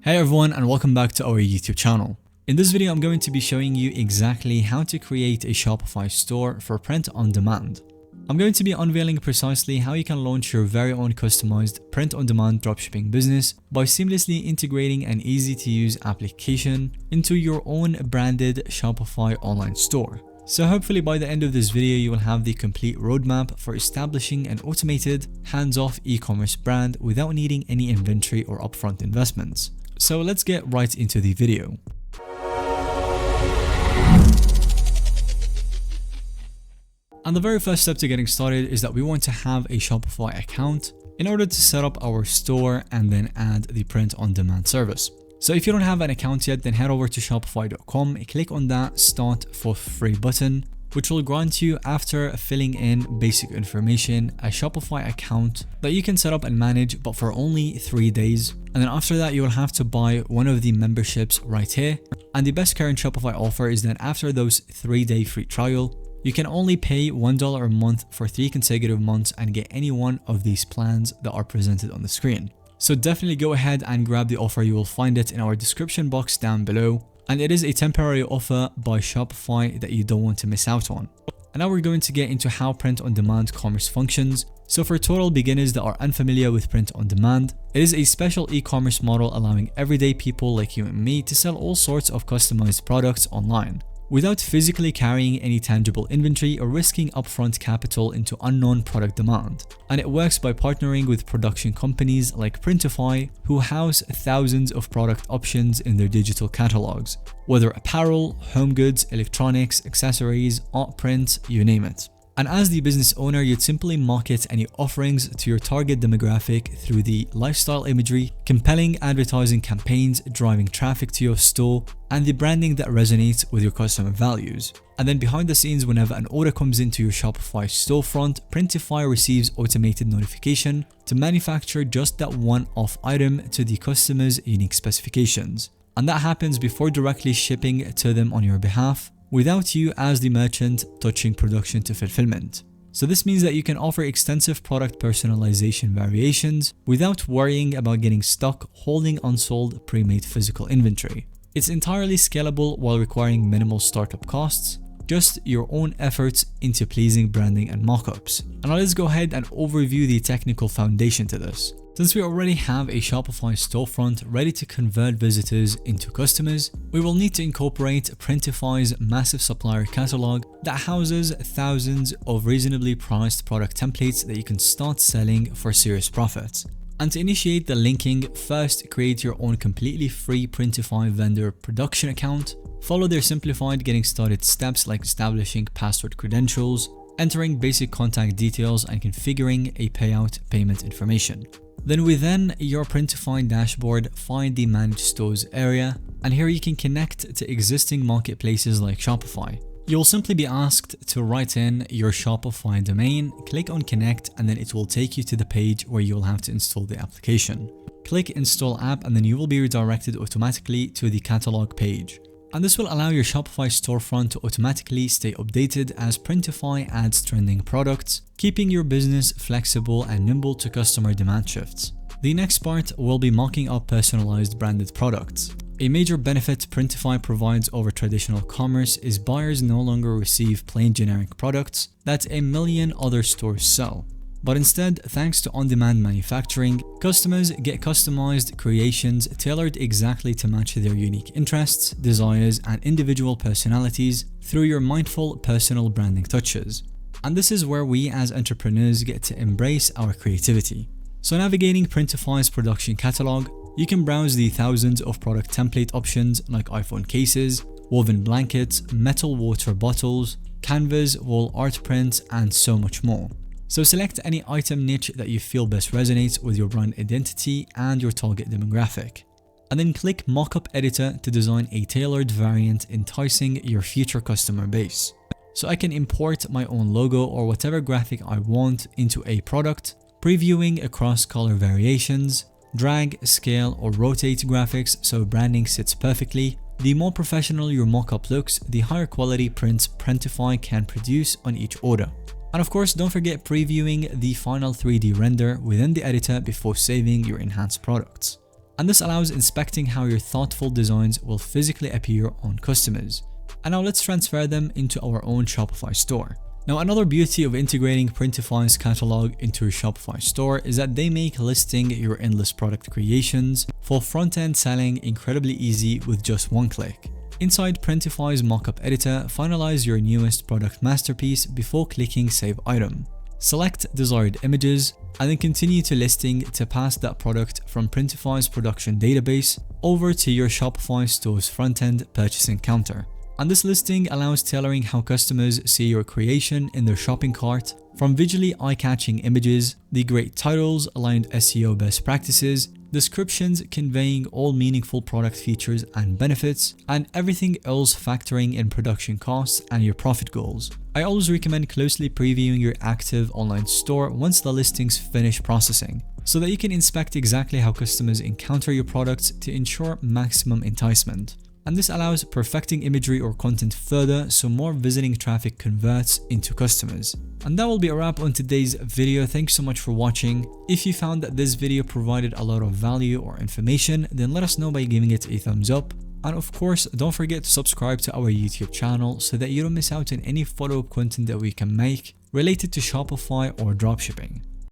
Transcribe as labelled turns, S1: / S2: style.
S1: Hey everyone, and welcome back to our YouTube channel. In this video, I'm going to be showing you exactly how to create a Shopify store for print on demand. I'm going to be unveiling precisely how you can launch your very own customized print on demand dropshipping business by seamlessly integrating an easy to use application into your own branded Shopify online store. So hopefully by the end of this video, you will have the complete roadmap for establishing an automated, hands-off e-commerce brand without needing any inventory or upfront investments. So let's get right into the video. And the very first step to getting started is that we want to have a Shopify account in order to set up our store and then add the print on demand service. So if you don't have an account yet, then head over to shopify.com, click on that start for free button, which will grant you, after filling in basic information, a Shopify account that you can set up and manage, but for only 3 days. And then after that, you will have to buy one of the memberships right here. And the best current Shopify offer is that after those 3-day free trial, you can only pay $1 a month for 3 consecutive months and get any one of these plans that are presented on the screen. So definitely go ahead and grab the offer. You will find it in our description box down below. And it is a temporary offer by Shopify that you don't want to miss out on. And now we're going to get into how print on demand commerce functions. So for total beginners that are unfamiliar with print on demand, it is a special e-commerce model allowing everyday people like you and me to sell all sorts of customized products online, without physically carrying any tangible inventory or risking upfront capital into unknown product demand. And it works by partnering with production companies like Printify, who house thousands of product options in their digital catalogs, whether apparel, home goods, electronics, accessories, art prints, you name it. And as the business owner, you'd simply market any offerings to your target demographic through the lifestyle imagery, compelling advertising campaigns driving traffic to your store, and the branding that resonates with your customer values. And then behind the scenes, whenever an order comes into your Shopify storefront, Printify receives automated notification to manufacture just that one-off item to the customer's unique specifications. And that happens before directly shipping to them on your behalf, without you as the merchant touching production to fulfillment. So this means that you can offer extensive product personalization variations without worrying about getting stuck holding unsold pre-made physical inventory. It's entirely scalable while requiring minimal startup costs, just your own efforts into pleasing branding and mockups. And now let's go ahead and overview the technical foundation to this. Since we already have a Shopify storefront ready to convert visitors into customers, we will need to incorporate Printify's massive supplier catalog that houses thousands of reasonably priced product templates that you can start selling for serious profits. And to initiate the linking, first create your own completely free Printify vendor production account. Follow their simplified getting started steps like establishing password credentials, entering basic contact details, and configuring a payout payment information. Then within your Printify dashboard, find the Manage Stores area, and here you can connect to existing marketplaces like Shopify. You'll simply be asked to write in your Shopify domain, click on Connect, and then it will take you to the page where you'll have to install the application. Click Install App, and then you will be redirected automatically to the catalog page. And this will allow your Shopify storefront to automatically stay updated as Printify adds trending products, keeping your business flexible and nimble to customer demand shifts. The next part will be mocking up personalized branded products. A major benefit Printify provides over traditional commerce is buyers no longer receive plain generic products that a million other stores sell. But instead, thanks to on-demand manufacturing, customers get customized creations tailored exactly to match their unique interests, desires, and individual personalities through your mindful personal branding touches. And this is where we as entrepreneurs get to embrace our creativity. So navigating Printify's production catalog, you can browse the thousands of product template options like iPhone cases, woven blankets, metal water bottles, canvas, wall art prints, and so much more. So select any item niche that you feel best resonates with your brand identity and your target demographic. And then click Mockup Editor to design a tailored variant enticing your future customer base. So I can import my own logo or whatever graphic I want into a product, previewing across color variations, drag, scale, or rotate graphics so branding sits perfectly. The more professional your mockup looks, the higher quality prints Printify can produce on each order. And of course, don't forget previewing the final 3D render within the editor before saving your enhanced products. And this allows inspecting how your thoughtful designs will physically appear on customers. And now let's transfer them into our own Shopify store. Now, another beauty of integrating Printify's catalog into your Shopify store is that they make listing your endless product creations for front-end selling incredibly easy with just one click. Inside Printify's mockup editor, finalize your newest product masterpiece before clicking Save Item. Select desired images, and then continue to listing to pass that product from Printify's production database over to your Shopify store's front-end purchasing counter. And this listing allows tailoring how customers see your creation in their shopping cart, from visually eye-catching images, the great titles, aligned SEO best practices, descriptions conveying all meaningful product features and benefits, and everything else factoring in production costs and your profit goals. I always recommend closely previewing your active online store once the listings finish processing, so that you can inspect exactly how customers encounter your products to ensure maximum enticement. And this allows perfecting imagery or content further so more visiting traffic converts into customers. And that will be a wrap on today's video. Thanks so much for watching. If you found that this video provided a lot of value or information, then let us know by giving it a thumbs up. And of course, don't forget to subscribe to our YouTube channel so that you don't miss out on any follow-up content that we can make related to Shopify or dropshipping.